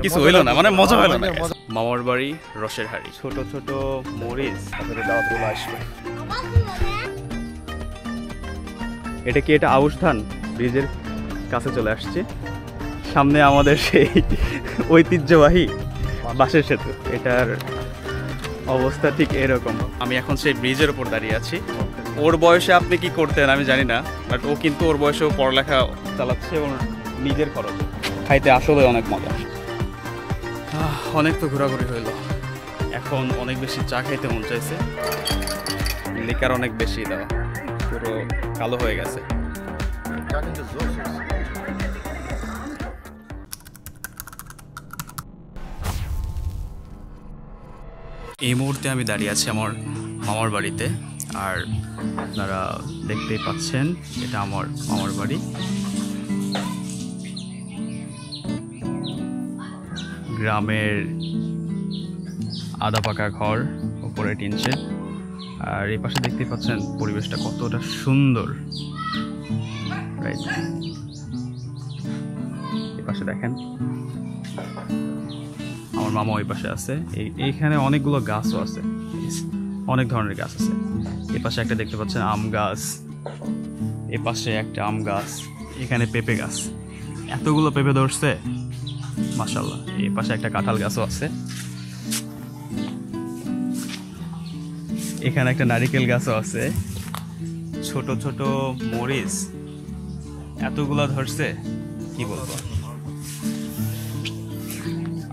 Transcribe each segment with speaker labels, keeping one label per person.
Speaker 1: কিছু হইলো না, মানে মজা হইলো না। মামার বাড়ি রসের হাড়ি, ছোট ছোট মরিচ, আপনাদের দাওয়াতগুলো আসবে। এটা কি, এটা আউশ ধান ব্রিজের কাছে চলে আসছে। সামনে আমাদের সেই ঐতিহ্যবাহী বাঁশের সেতু, এটার অবস্থা ঠিক এরকম। আমি এখন সেই ব্রিজের উপর দাঁড়িয়ে আছি। ওর বয়সে আপনি কি করতেন আমি জানি না, বাট ও কিন্তু ওর বয়সেও পড়ালেখা চালাচ্ছে ওর নিজের খরচ। খাইতে আসলে অনেক মজা। অনেক তো ঘোরাঘুরি হইলো, এখন অনেক বেশি চা খাইতে মন চাইছে। লিকার অনেক বেশি দেওয়া, পুরো কালো হয়ে গেছে। এই মুহূর্তে আমি দাঁড়িয়ে আছি আমার মামার বাড়িতে, আর আপনারা দেখতেই পাচ্ছেন এটা আমার মামার বাড়ি। গ্রামের আধা পাকা ঘর, উপরে টিন শেড, আর এই পাশে দেখতেই পাচ্ছেন পরিবেশটা কতটা সুন্দর। রাইট, এই পাশে দেখেন আমার মামা ওই পাশে আছে। এইখানে অনেকগুলো গাছও আছে, অনেক ধরনের গাছ আছে। এই পাশে একটা দেখতে পাচ্ছেন আম গাছ, এ পাশে একটা আম গাছ, এখানে পেঁপে গাছ, এতগুলো পেঁপে ধরছে মাশাআল্লাহ। এই পাশে একটা কাঁঠাল গাছও আছে, এখানে একটা নারিকেল গাছও আছে। ছোট ছোট মরিচ এতগুলা ধরছে কি বলবো।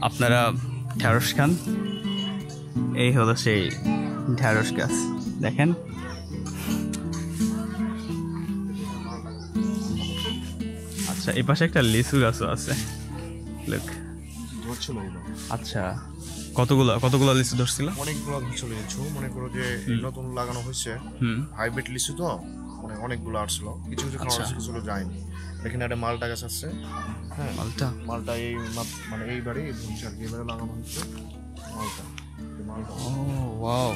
Speaker 1: আপনারা ঢেঁড়স খান, এই হলো সেই ঢেঁড়স গাছ, দেখেন। আচ্ছা, এই পাশে একটা লিচু গাছও আছে। আচ্ছা, কতগুলো লিচু ধরছিল?
Speaker 2: অনেকগুলো ধরছিল লিচু, মনে করো যে নতুন লাগানো হয়েছে, হাইব্রিড লিচু তো, মানে অনেকগুলো আসছিল। কিছু কিছু খাওয়া কিছু যায়নি। এখানে একটা মালটা গাছ আছে। হ্যাঁ, মালটা এই মানে এইবারে এইবারে লাগানো হচ্ছে মালটা।
Speaker 1: ও ওয়াও,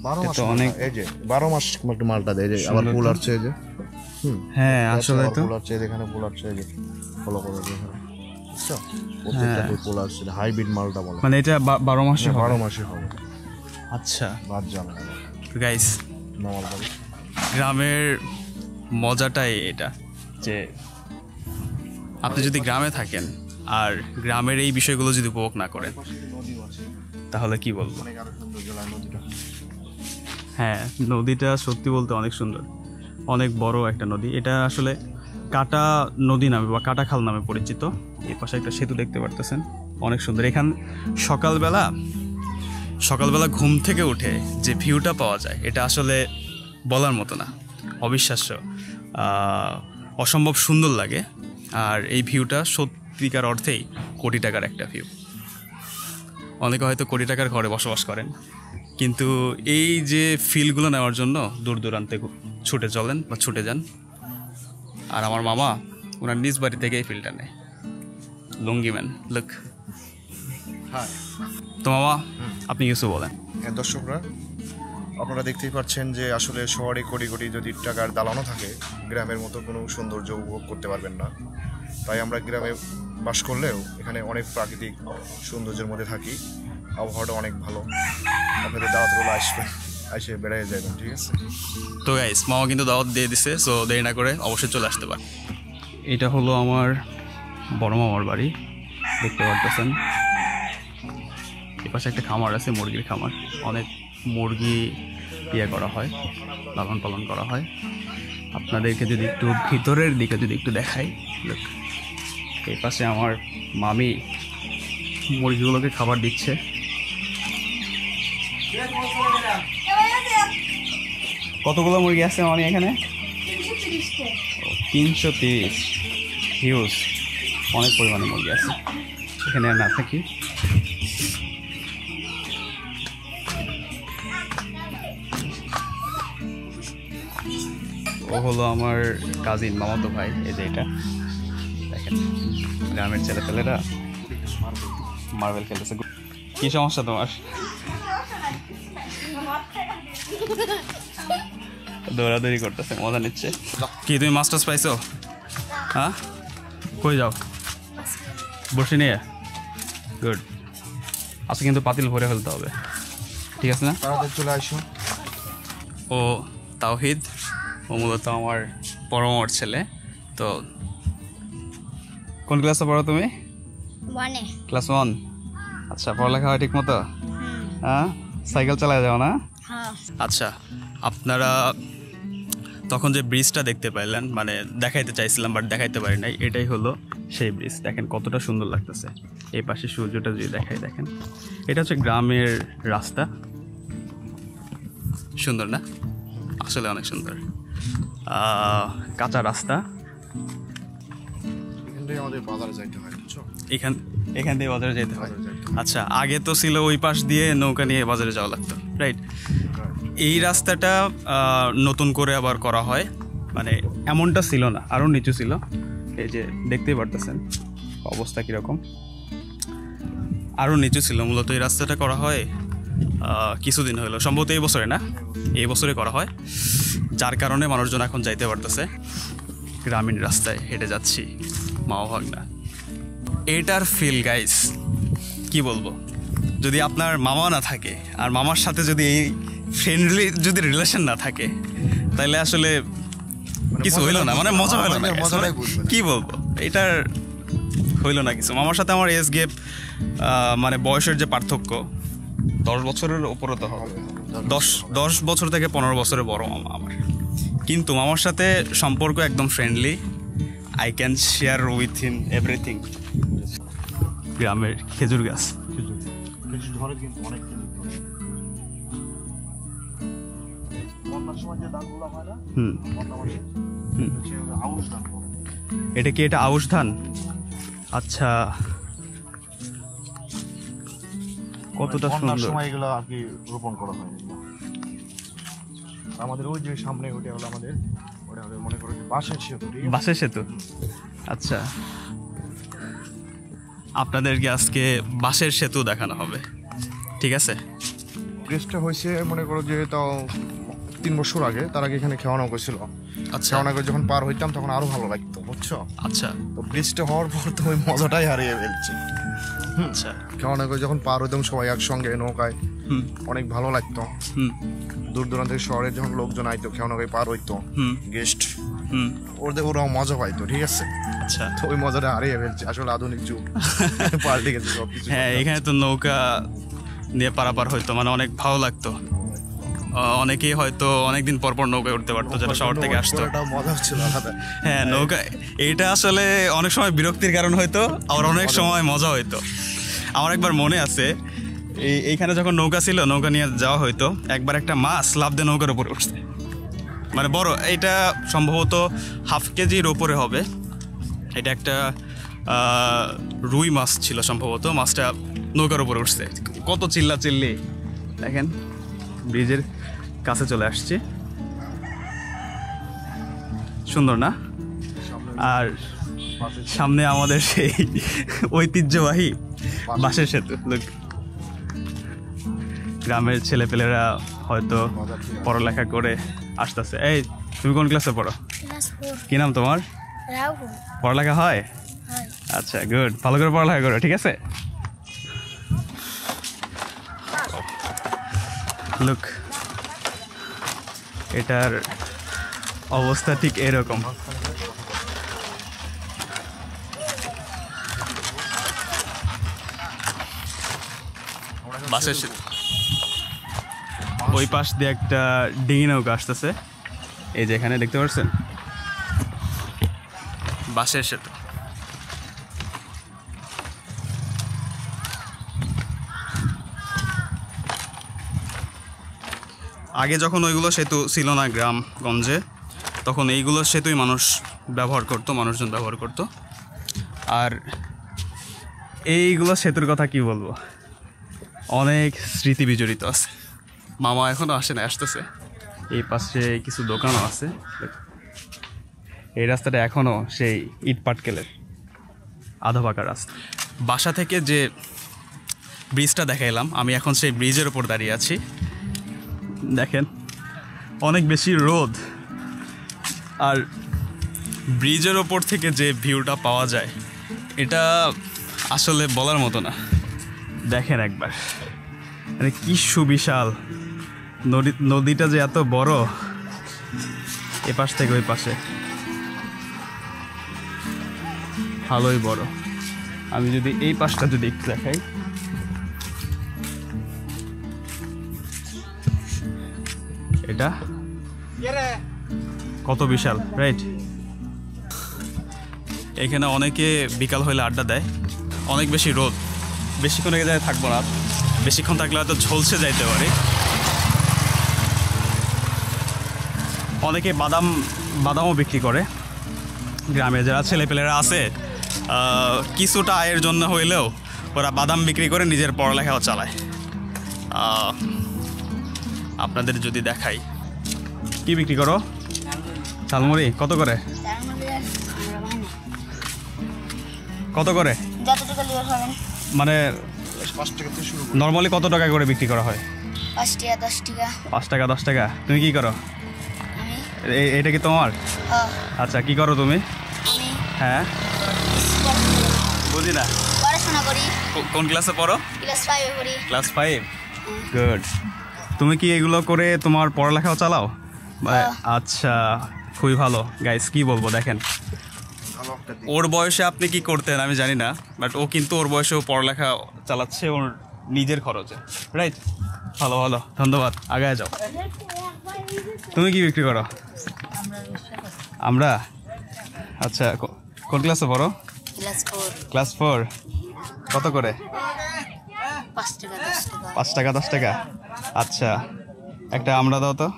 Speaker 2: 12 মাস অনেক, এই যে 12 মাস একটা মালটা দেয়। এই যে আবার ফুল আসছে, এই যে
Speaker 1: হ্যাঁ আসলে তো
Speaker 2: ফুল আসছে, এখানে ফুল আসছে, এই যে ফলো করে দেখেন, বুঝছো? প্রত্যেকটা ফুল আসছে, হাইব্রিড মালটা বলে।
Speaker 1: মানে এটা 12 মাসে হবে?
Speaker 2: 12 মাসে হবে।
Speaker 1: আচ্ছা,
Speaker 2: বাদ জানা
Speaker 1: তো গাইস,
Speaker 2: মামার বাড়ি
Speaker 1: গ্রামের মজাটাই এটা, যে আপনি যদি গ্রামে থাকেন আর গ্রামের এই বিষয়গুলো যদি উপভোগ না করেন তাহলে কি বলবো। হ্যাঁ, নদীটা সত্যি বলতে অনেক সুন্দর, অনেক বড় একটা নদী। এটা আসলে কাটা নদী নামে বা কাটা খাল নামে পরিচিত। এই পাশে একটা সেতু দেখতে পারতেছেন, অনেক সুন্দর। এখান সকালবেলা ঘুম থেকে উঠে যে ভিউটা পাওয়া যায় এটা আসলে বলার মতো না, অবিশ্বাস্য, অসম্ভব সুন্দর লাগে। আর এই ভিউটা সত্যিকার অর্থেই কোটি টাকার একটা ভিউ। অনেকে হয়তো কোটি টাকার ঘরে বসবাস করেন, কিন্তু এই যে ফিলগুলো নেওয়ার জন্য দূর দূরান্তে ছুটে চলেন বা ছুটে যান। আর আমার মামা ওনার নিজ বাড়ি থেকে এই ফিলটা নেয়। লুঙ্গি ম্যান, লুক।
Speaker 2: হ্যাঁ,
Speaker 1: তো মামা আপনি কিছু বলেন।
Speaker 2: হ্যাঁ দর্শকরা, আপনারা দেখতেই পাচ্ছেন যে আসলে শহরে কোটি কোটি যদি টাকার দালানো থাকে, গ্রামের মতো কোনো সৌন্দর্য উপভোগ করতে পারবেন না। তাই আমরা গ্রামে বাস করলেও এখানে অনেক প্রাকৃতিক সৌন্দর্যের মধ্যে থাকি, আবহাওয়াটা অনেক ভালো। আপনাদের দাওয়াতগুলো আসবে, এসে বেড়াই যাবেন, ঠিক আছে?
Speaker 1: তো গাইস, মামা কিন্তু দাওয়াত দিয়ে দিছে, সো দেরি না করে অবশ্যই চলে আসতে পারেন। এটা হলো আমার বড় মামার বাড়ি, দেখতে পারতেছেন। এপাশে একটা খামার আছে, মুরগির খামার। অনেক মুরগি করা হয়, লালন পালন করা হয়। আপনাদেরকে যদি একটু ভিতরের দিকে যদি একটু দেখাই, এই পাশে আমার মামি মুরগিগুলোকে খাবার দিচ্ছে। কতগুলো মুরগি আছে মামি এখানে? 330, হিউজ, অনেক পরিমাণে মুরগি আছে এখানে। আর না থাকি, ও হলো আমার কাজিন, মামাতো ভাই। এই যে এটা দেখেন, গ্রামের ছেলেপেলেরা মার্বেল খেলতেছে। কি সমস্যা তোমার? দৌড়াদৌড়ি করতেছে, মজা নিচ্ছে। কি তুমি মাস্টার্স পাইছো? হ্যাঁ, কই যাও? বসে নিয়ে গুড। আচ্ছা, কিন্তু পাতিল ভরে ফেলতে হবে, ঠিক আছে না?
Speaker 2: তাড়াতাড়ি চলে আসো।
Speaker 1: ও তাওহিদ, ও মূলত আমার পরমার ছেলে। তো কোন ক্লাসে পড়ো তুমি? ক্লাস 1। আচ্ছা, পড়ালেখা হয় ঠিক মতো? হ্যাঁ, সাইকেল চালায় যাও না? আচ্ছা, আপনারা তখন যে ব্রিজটা দেখতে পাইলেন, মানে দেখাইতে চাইছিলাম বাট দেখাইতে পারি নাই, এটাই হলো সেই ব্রিজ। দেখেন কতটা সুন্দর লাগতেছে। এই পাশে সূর্যটা যদি দেখাই, দেখেন এটা হচ্ছে গ্রামের রাস্তা। সুন্দর না? আসলে অনেক সুন্দর। কাঁচা রাস্তা।
Speaker 2: এখান থেকে আমাদের বাজারে যাইতে হয়, বুঝছো?
Speaker 1: এখান থেকে বাজারে যেতে হয়। আচ্ছা, আগে তো ছিল ওই পাশ দিয়ে নৌকা নিয়ে বাজারে যাওয়া লাগতো, রাইট? এই রাস্তাটা নতুন করে আবার করা হয়, মানে এমনটা ছিল না, আরও নিচু ছিল। এই যে দেখতেই পারতেছেন অবস্থা কীরকম, আরও নিচু ছিল। মূলত এই রাস্তাটা করা হয় কিছুদিন হলো, সম্ভবত এই বছরে না, এই বছরে করা হয়, যার কারণে মানুষজন এখন যাইতে পারতেছে। গ্রামীণ রাস্তায় হেঁটে যাচ্ছি মাও ভাগনা। এটার ফিল গাইস কি বলবো, যদি আপনার মামা না থাকে আর মামার সাথে যদি এই ফ্রেন্ডলি যদি রিলেশন না থাকে, তাহলে আসলে কিছু হইলো না, মানে মজা হইলো না। কি বলবো, এটার হইলো না কিছু। মামার সাথে আমার এজ গেপ, মানে বয়সের যে পার্থক্য, 10 বছরের ওপরে তো হবে। 10 বছর থেকে 15 বছরের বড় মামা আমার, কিন্তু মামার সাথে সম্পর্ক একদম friendly. I can share with him everything. গ্রামের খেজুর গাছ, এটা কি, এটা আউশ ধান? আচ্ছা, কতটা সুন্দর।
Speaker 2: সময় এগুলো আর কি রোপণ করা হয়। আমাদের ওই যে সামনে ওটা হলো আমাদের, ওটা হলো মনে করো বাঁশের সেতু।
Speaker 1: বাঁশের সেতু, আচ্ছা। আপনাদেরকে আজকে বাঁশের সেতু দেখানো হবে, ঠিক আছে?
Speaker 2: ব্রিজটা হয়েছে মনে করো যে তাও 3 বছর আগে। তার আগে এখানে খেওয়া নৌকা ছিল।
Speaker 1: আচ্ছা,
Speaker 2: খেওয়া নৌকা যখন পার হইতাম তখন আরো ভালো লাগতো, বুঝছো?
Speaker 1: আচ্ছা
Speaker 2: তো ব্রিজটা হওয়ার পর তো ওই মজাটাই হারিয়ে ফেলছি।
Speaker 1: আচ্ছা,
Speaker 2: খেওয়া নৌকা যখন পার হইতাম সবাই একসঙ্গে নৌকায়, অনেক ভালো লাগতো। দূর দূরান্ত থেকে শহরের যখন লোকজন আইতো, খেওয়া নৌকায় পার হইতো, গেস্ট, ওরাও মজা পাইতো, ঠিক আছে?
Speaker 1: আচ্ছা,
Speaker 2: তো ওই মজাটা হারিয়ে ফেলছি। আসলে আধুনিক যুগ পাল্টে গেছে সবকিছু।
Speaker 1: হ্যাঁ, এখানে তো নৌকা নিয়ে পারাপার হইতো, মানে অনেক ভালো লাগতো। অনেকেই হয়তো অনেকদিন পর পর নৌকায় উঠতে পারতো, যারা শহর থেকে আসতো।
Speaker 2: মজা ছিল আলাদা।
Speaker 1: হ্যাঁ, নৌকা এইটা আসলে অনেক সময় বিরক্তির কারণ হইতো, আবার অনেক সময় মজা হইতো। আমার একবার মনে আছে, এইখানে যখন নৌকা ছিল, নৌকা নিয়ে যাওয়া হইতো, একবার একটা মাছ লাফ দিয়ে নৌকার উপরে উঠছে, মানে বড়, এটা সম্ভবত ½ কেজির ওপরে হবে। এটা একটা রুই মাছ ছিল সম্ভবত, মাছটা নৌকার উপরে উঠছে। কত চিল্লা চিল্লি। দেখেন ব্রিজের কাছে চলে আসছি, সুন্দর না? আর সামনে আমাদের সেই ঐতিহ্যবাহী বাঁশের সেতু। গ্রামের ছেলেপেলেরা হয়তো পড়ালেখা করে আসতেছে। এই, তুমি কোন ক্লাসে পড়ো? কি নাম তোমার? পড়ালেখা হয়? আচ্ছা, গুড, ভালো করে পড়ালেখা করো, ঠিক আছে? লুক, এটার অবস্থা ঠিক এরকম। বাসের ওই পাশ দিয়ে একটা ডিঙি নৌকা আসতেছে, এই যে এখানে দেখতে পাচ্ছেন বাসের সেতু। আগে যখন ওইগুলো সেতু ছিল না গ্রামগঞ্জে, তখন এইগুলো সেতুই মানুষজন ব্যবহার করতো। আর এইগুলো সেতুর কথা কি বলবো, অনেক স্মৃতি বিজড়িত আছে। মামা এখনও আসে না, আসতেছে। এই পাশে কিছু দোকানও আছে। এই রাস্তাটা এখনও সেই ইট পাটকেলের আধা পাকা রাস্তা। বাসা থেকে যে ব্রিজটা দেখাইলাম, আমি এখন সেই ব্রিজের ওপর দাঁড়িয়ে আছি। দেখেন অনেক বেশি রোদ, আর ব্রিজের ওপর থেকে যে ভিউটা পাওয়া যায়, এটা আসলে বলার মতো না। দেখেন একবার, মানে কি সুবিশাল নদীটা যে এত বড়, এ পাশ থেকে ওই পাশে ভালোই বড়। আমি যদি এই পাশটা যদি একটু দেখাই, এটা কত বিশাল, রাইট? এখানে অনেকে বিকাল হইলে আড্ডা দেয়। অনেক বেশি রোদ, বেশিক্ষণ এক জায়গায় থাকবো না, বেশিক্ষণ থাকলে হয়তো ঝলসে যাইতে পারে। অনেকে বাদামও বিক্রি করে। গ্রামে যারা ছেলেপেলেরা আছে, কিছুটা আয়ের জন্য হইলেও ওরা বাদাম বিক্রি করে নিজের পড়ালেখাও চালায়। আপনাদের যদি দেখাই, কি বিক্রি করো? ঝালমুড়ি কত করে? কত করে? মানে
Speaker 2: 5 টাকা থেকে শুরু।
Speaker 1: নর্মালি কত টাকা করে বিক্রি করা হয়?
Speaker 3: 5 টাকা 10 টাকা।
Speaker 1: 5 টাকা 10 টাকা। তুমি কি করো? এটা কি তোমার? আচ্ছা, কি করো তুমি? হ্যাঁ, বুঝি না।
Speaker 3: পড়াশোনা করি।
Speaker 1: কোন ক্লাসে পড়ো?
Speaker 3: ক্লাস 5 এ পড়ি।
Speaker 1: ক্লাস 5। গুড। তুমি কি এগুলো করে তোমার পড়ালেখাও চালাও? আচ্ছা, খুবই ভালো। গাইস, কি বলবো, দেখেন ওর বয়সে আপনি কি করতেন আমি জানি না, বাট ও কিন্তু ওর বয়সেও পড়ালেখা চালাচ্ছে ওর নিজের খরচে, রাইট? ভালো ভালো, ধন্যবাদ, আগায় যাও। তুমি কি বিক্রি করো? আমরা? আচ্ছা, কোন ক্লাসে পড়ো? ক্লাস 4। কত করে?
Speaker 3: 5 টাকা 10 টাকা।
Speaker 1: 5 টাকা 10 টাকা। আচ্ছা, একটা আমরা দাও তো।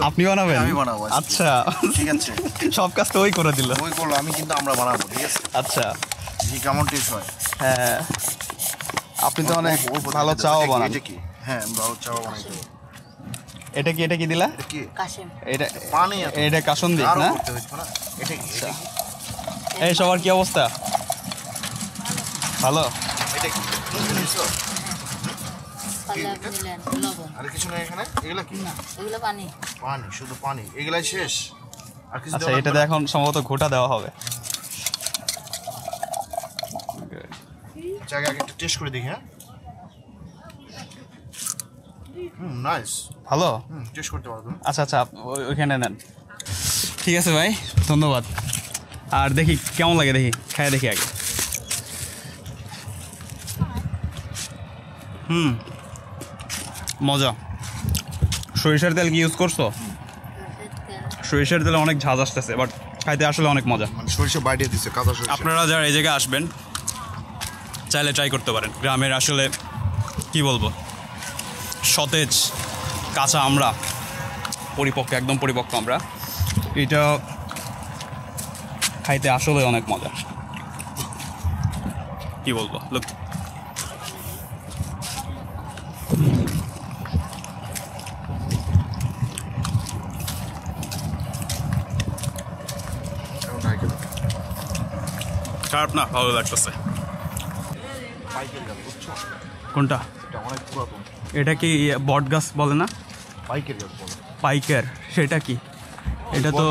Speaker 1: আপনি বানাবেন?
Speaker 2: আমি বানাবো।
Speaker 1: আচ্ছা,
Speaker 2: ঠিক আছে,
Speaker 1: সব কাজ তো ওই করে দিল।
Speaker 2: ওই করলো, আমি কিন্তু আমরা বানাবো, ঠিক আছে?
Speaker 1: আচ্ছা,
Speaker 2: কি কেমন টেস্ট হয়?
Speaker 1: হ্যাঁ, আপনি তো অনেক ভালো চাও বানান।
Speaker 2: এটা কি? হ্যাঁ, ভালো চাও বানাই দেবো।
Speaker 1: এটা কি দিলা?
Speaker 2: এটা কি?
Speaker 3: কাশেম।
Speaker 1: এটা
Speaker 2: পানি।
Speaker 1: এটা কাসন্দিক
Speaker 2: আরো
Speaker 1: না?
Speaker 2: করতে হইছে না? এটা কি? এটা কি?
Speaker 1: এই সবার কি অবস্থা? ভালো।
Speaker 2: এটা কি? তুমি নিছো?
Speaker 3: পাল্লা দিলেন লবণ।
Speaker 2: আর কিছু নাই এখানে? এগুলা কি?
Speaker 3: না, এগুলো পানি।
Speaker 2: পানি, শুধু পানি। এগুলাই শেষ? আর কিছু
Speaker 1: আচ্ছা,
Speaker 2: দেওয়া
Speaker 1: এটাতে এখন সম্ভবত ঘোটা দেওয়া হবে।
Speaker 2: জায়গা আগে একটু টেস্ট করে দেখি। হ্যাঁ, নাইস,
Speaker 1: ভালো।
Speaker 2: টেস্ট করতে পারবো।
Speaker 1: আচ্ছা আচ্ছা, ওইখানে নেন। ঠিক আছে ভাই, ধন্যবাদ। আর দেখি কেমন লাগে, দেখি খাই দেখি আগে। মজা। সরিষার তেল কি ইউজ করছো? সরিষার তেলে অনেক ঝাঁজ আসতেছে, বাট খাইতে আসলে অনেক মজা।
Speaker 2: মানে সরিষা বাইরে দিছে, কাঁচা সরিষা।
Speaker 1: আপনারা যারা এই জায়গায় আসবেন চাইলে ট্রাই করতে পারেন। গ্রামের আসলে কি বলবো, সতেজ কাঁচা আমরা, একদম পরিপক্ক আমরা, এটা খাইতে আসলে অনেক মজা। কি বলবো, লোক খারাপ না, ভালো লাগতেছে। কোনটা?
Speaker 2: এটা অনেক পুরাতন।
Speaker 1: এটা কি বট গাছ বলে না?
Speaker 2: পাইকের গাছ বলে।
Speaker 1: পাইকার, সেটা কি? এটা তো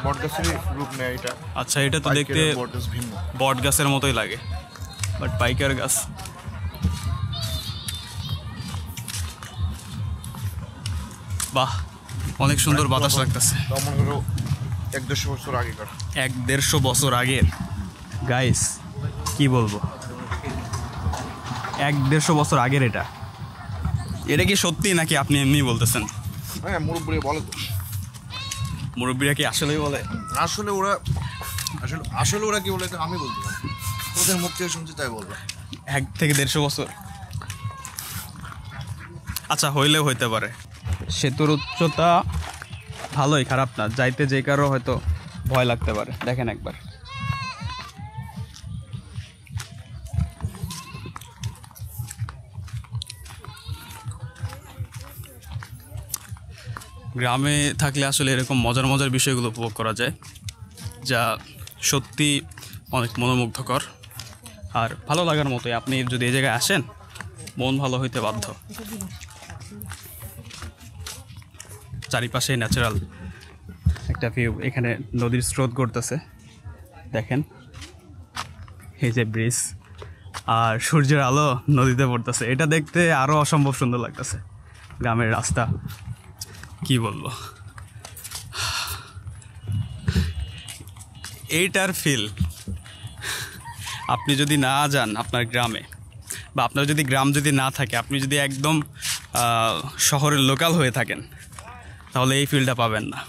Speaker 2: বট গাছেরই রূপ নেয় এটা।
Speaker 1: আচ্ছা, এটা তো দেখতে
Speaker 2: বট গাছ ভিন্ন,
Speaker 1: বট গাছের মতোই লাগে, বাট পাইকার গাছ। বাহ, অনেক সুন্দর বাতাস লাগতেছে।
Speaker 2: মনে করো 1-1.5 বছর আগেকার।
Speaker 1: 1-150 বছর আগের। গাইস, কি বলবো, 1-150 বছর আগের এটা। এটা কি সত্যি নাকি আপনি এমনি বলতেছেন?
Speaker 2: হ্যাঁ, মুরব্বীরা বলে তো।
Speaker 1: মুরব্বীরা কি আসলেই বলে?
Speaker 2: আসলে ওরা কি বলে এটা আমি বলতে পারি, ওদের মুখ থেকে শুনছি তাই বলবো।
Speaker 1: 1 থেকে 150 বছর। আচ্ছা, হইলেও হইতে পারে। সেতুর উচ্চতা ভালোই, খারাপ না। যাইতে যে কারো হয়তো ভয় লাগতে পারে। দেখেন একবার, গ্রামে থাকলে আসলে এরকম মজার মজার বিষয়গুলো উপভোগ করা যায়, যা সত্যি অনেক মনোমুগ্ধকর। আর ভালো লাগার মতোই। আপনি যদি এই জায়গায় আসেন মন ভালো হইতে বাধ্য। চারিপাশে ন্যাচারাল একটা ভিউ। এখানে নদীর স্রোত করতেছে, দেখেন এই যে ব্রিজ, আর সূর্যের আলো নদীতে পড়তেছে। এটা দেখতে আরও অসম্ভব সুন্দর লাগতেছে। গ্রামের রাস্তা কি বলবো, এইটার ফিল আপনি যদি না যান আপনার গ্রামে, বা আপনার যদি গ্রাম যদি না থাকে, আপনি যদি একদম শহরের লোকাল হয়ে থাকেন, তাহলে এই ফিলটা পাবেন না।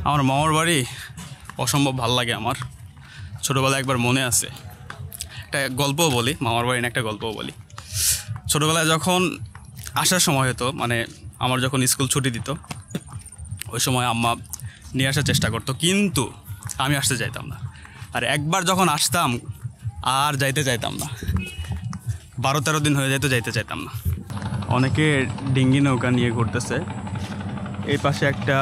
Speaker 1: আমার মামার বাড়ি অসম্ভব ভাল লাগে আমার। ছোটোবেলায় একবার মনে আছে, একটা গল্পও বলি, মামার বাড়ি একটা গল্পও বলি। ছোটোবেলায় যখন আসার সময় হতো, মানে আমার যখন স্কুল ছুটি দিত, ওই সময় আম্মা নিয়ে আসার চেষ্টা করতো, কিন্তু আমি আসতে চাইতাম না। আর একবার যখন আসতাম আর যাইতে চাইতাম না, 12-13 দিন হয়ে যেত, যাইতে চাইতাম না। অনেকে ডিঙ্গি নৌকা নিয়ে ঘুরতেছে। এই পাশে একটা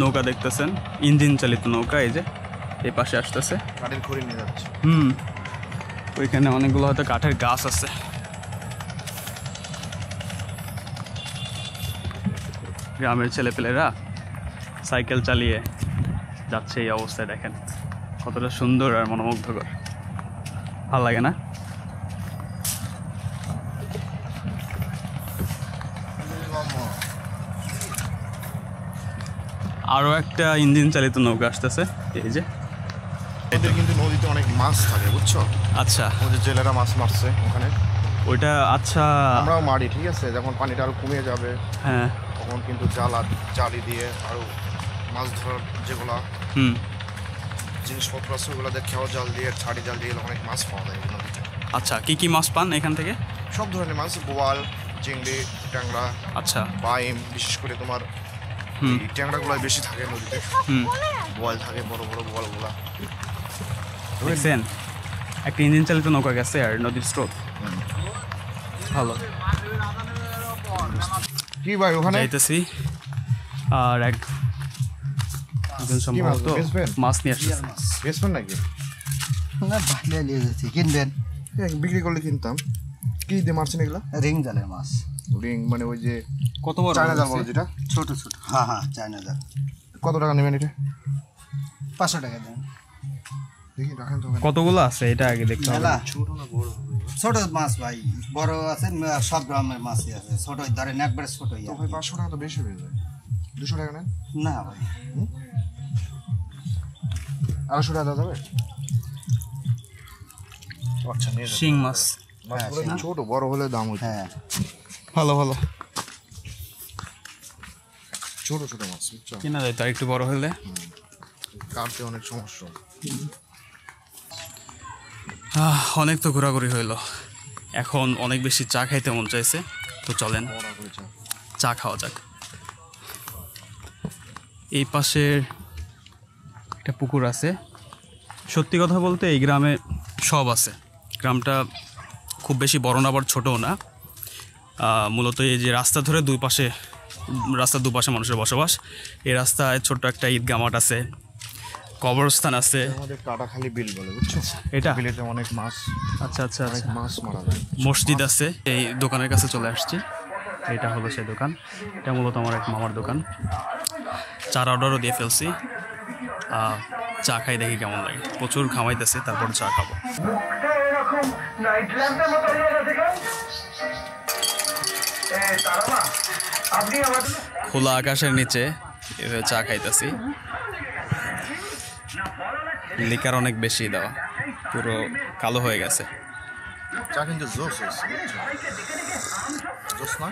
Speaker 1: নৌকা দেখতেছেন, ইঞ্জিন চালিত নৌকা, এই যে এই পাশে আসতেছে।
Speaker 2: কাঠের খড়ি নিয়ে যাচ্ছে।
Speaker 1: ওইখানে অনেকগুলো হয়তো কাঠের গাছ আছে। গ্রামের ছেলেপেলেরা সাইকেল চালিয়ে যাচ্ছে, এই অবস্থায় দেখেন কতটা সুন্দর আর মনোমুগ্ধকর। ভালো লাগে না? আরও একটা ইঞ্জিন চালিত নৌকা আসতেছে, এই যে।
Speaker 2: এদের কিন্তু নদীতে অনেক মাছ থাকে, বুঝছো?
Speaker 1: আচ্ছা,
Speaker 2: ওদের জেলেরা মাছ মারছে ওখানে।
Speaker 1: ওইটা আচ্ছা,
Speaker 2: আমরাও মারি, ঠিক আছে? যখন পানিটা আরো কমে যাবে,
Speaker 1: হ্যাঁ,
Speaker 2: তখন কিন্তু জালি দিয়ে আরো মাছ ধরার যেগুলা জিনিসপত্র আছে ওগুলো দিয়ে খেওয়া জাল দিয়ে, ছাড়ি জাল দিয়ে অনেক মাছ পাওয়া যায় নদীতে।
Speaker 1: আচ্ছা, কি কি মাছ পান এখান থেকে?
Speaker 2: সব ধরনের মাছ, বোয়াল, চিংড়ি, ট্যাংরা,
Speaker 1: আচ্ছা,
Speaker 2: বাইম, বিশেষ করে তোমার এই ট্যাংরাগুলো বেশি থাকে নদীতে। বোয়াল থাকে, বড় বড় বোয়ালগুলা।
Speaker 1: দেখছেন একটা ইঞ্জিন চালিত নৌকা গেছে আর নদীর স্রোত ভালো।
Speaker 2: কি ভাই ওখানে
Speaker 1: যাইতেছি, আর একজন সম্ভবত মাছ নিয়ে আসতেছে।
Speaker 2: বেচবেন নাকি?
Speaker 4: না, ভালো নিয়ে যাচ্ছি, কিনবেন?
Speaker 2: বিক্রি করলে কিনতাম। কি দিয়ে মারছেন এগুলা?
Speaker 4: রিং জালের মাছ।
Speaker 2: রিং মানে ওই যে
Speaker 1: কত বড়
Speaker 2: চায়না জাল বলে যেটা?
Speaker 4: ছোট ছোট, হ্যাঁ হ্যাঁ, চায়না জাল।
Speaker 2: কত টাকা নেবেন এটা?
Speaker 4: 500 টাকা দেন।
Speaker 2: দেখি রাখেন তো।
Speaker 1: কতগুলো আছে এটা আগে দেখতে হবে।
Speaker 4: মেলা ছোট মাছ ভাই, বড় আছে, সব গ্রামের মাছই আছে। ছোট ধরেন একবারে ছোটই।
Speaker 2: তো ভাই 500 টাকা তো বেশি হয়ে যায়। 200 টাকা নেন
Speaker 4: না ভাই,
Speaker 2: 250 টাকা দেওয়া যাবে? আচ্ছা, নিয়ে যান।
Speaker 1: শিং মাছ,
Speaker 2: মাছগুলো ছোট, বড় হলে দাম হচ্ছে।
Speaker 4: হ্যাঁ,
Speaker 1: ভালো ভালো
Speaker 2: ছোট ছোট মাছ, বুঝছো?
Speaker 1: কিনা যায় তো একটু বড় হলে।
Speaker 2: কাটতে অনেক সমস্যা।
Speaker 1: অনেক তো ঘোরাঘুরি হইলো, এখন অনেক বেশি চা খাইতে মন চাইছে, তো চলেন চা খাওয়া যাক। এই পাশে একটা পুকুর আছে। সত্যি কথা বলতে এই গ্রামে সব আছে। গ্রামটা খুব বেশি বড় না, আবার ছোটও না। মূলত এই যে রাস্তা ধরে রাস্তার দুপাশে মানুষের বসবাস। এই রাস্তায় ছোট্ট একটা ঈদগাহ মাঠ আছে, কবরস্থান আছে।
Speaker 2: আমাদের কাটাখালি বিল বলে, বুঝছো?
Speaker 1: এটা
Speaker 2: বিলেতে অনেক মাছ,
Speaker 1: আচ্ছা আচ্ছা
Speaker 2: অনেক
Speaker 1: আচ্ছা।
Speaker 2: মাছ মারা যায়।
Speaker 1: মসজিদ আছে। এই দোকানের কাছে চলে আসছি, এটা হলো সেই দোকান। এটা মূলত আমার এক মামার দোকান। চার অর্ডারও দিয়ে ফেলছি। চা খাই, দেখি কেমন লাগে। প্রচুর খামাইতেছে, তারপর চা খাবো। খোলা আকাশের নিচে এভাবে চা খাইতেছি। লিকার অনেক বেশি দেওয়া, পুরো কালো হয়ে গেছে।
Speaker 2: চা কিন্তু জোস হয়েছে, বুঝছো? জোস না?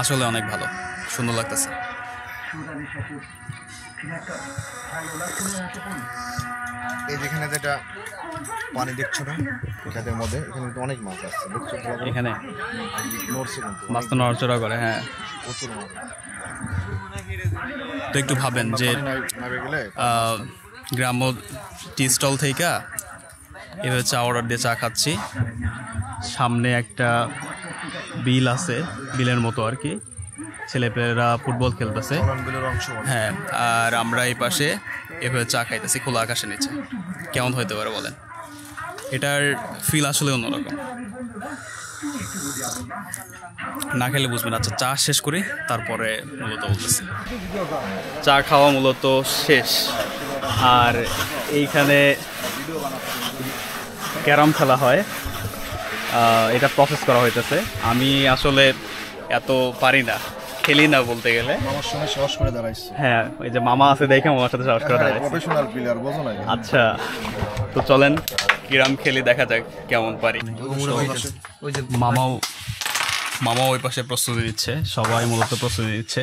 Speaker 1: আসলে অনেক ভালো, সুন্দর লাগতেছে।
Speaker 2: এই যেখানে যেটা পানি দেখছো না, এটাদের মধ্যে এখানে কিন্তু অনেক মাছ আসছে, দেখছো?
Speaker 1: এখানে
Speaker 2: নড়ছে কিন্তু,
Speaker 1: মাছ তো নড়াচড়া করে, হ্যাঁ।
Speaker 2: প্রচুর মাছ।
Speaker 1: তো একটু ভাবেন যে
Speaker 2: নামে গেলে
Speaker 1: গ্রাম্য টি স্টল থেকে এভাবে চা অর্ডার দিয়ে চা খাচ্ছি। সামনে একটা বিল আছে, বিলের মতো আর কি। ছেলেপেলেরা ফুটবল খেলতেছে।
Speaker 2: অঙ্গনের অংশ
Speaker 1: হ্যাঁ, আর আমরা এই পাশে এভাবে চা খাইতেছি খোলা আকাশের নিচে। কেমন হইতে পারে বলেন? এটার ফিল আসলে অন্যরকম, না খেলে বুঝবেন। আচ্ছা, চা শেষ করি তারপরে মূলত বলতেছি। চা খাওয়া মূলত শেষ, আর এইখানে ক্যারাম খেলা হয়, এটা প্রসেস করা হইতেছে। আমি আসলে এত পারি না, খেলি না বলতে গেলে।
Speaker 2: আমার সঙ্গে সাহস করে দাঁড়াইছে।
Speaker 1: হ্যাঁ, ওই যে মামা আছে দেখে মামার সাথে সাহস করা দাঁড়াইছে।
Speaker 2: প্রফেশনাল প্লেয়ার, বোঝো না?
Speaker 1: আচ্ছা, তো চলেন কিরাম খেলি, দেখা যাক কেমন পারি। মামাও ওই পাশে প্রস্তুতি নিচ্ছে, সবাই মূলত প্রস্তুতি নিচ্ছে।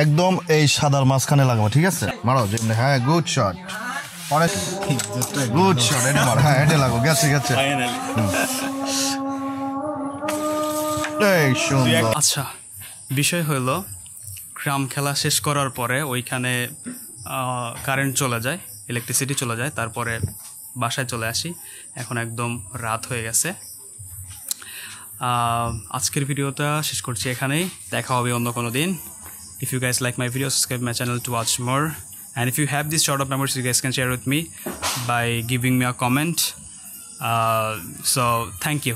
Speaker 2: একদম এই সাদার মাঝখানে লাগাবো, ঠিক আছে? মারো যেমনি। হ্যাঁ, গুড শট, অনেক গুড শট। এটা মারো, হ্যাঁ এটা লাগো। গেছে গেছে। এই সুন্দর।
Speaker 1: আচ্ছা, বিষয় হলো গ্রাম খেলা শেষ করার পরে ওইখানে কারেন্ট চলে যায়, ইলেকট্রিসিটি চলে যায়, তারপরে বাসায় চলে আসি। এখন একদম রাত হয়ে গেছে। আজকের ভিডিওটা শেষ করছি এখানেই, দেখা হবে অন্য কোনো দিন। If you guys like my video, subscribe my channel to watch more. And if you have this sort of memories, you guys can share with me by giving me a comment. So thank you.